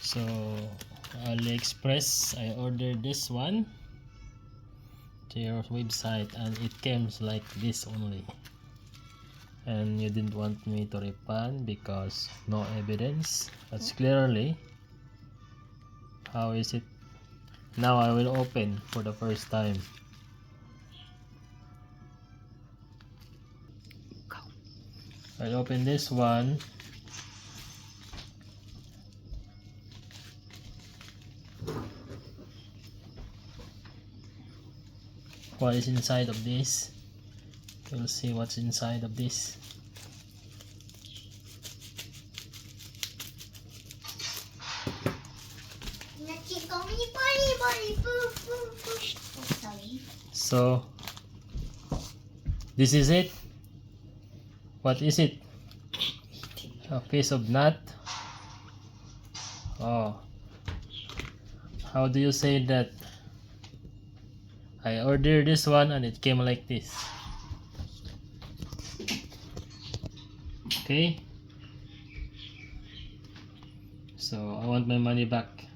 So AliExpress, I ordered this one to your website and it came like this only, and you didn't want me to refund because no evidence. That's clearly. How is it now? I will open for the first time. I'll open this one. What is inside of this? We'll see what's inside of this. So this is it. What is it? A piece of nut. Oh, how do you say that? I ordered this one and it came like this. Okay, so I want my money back.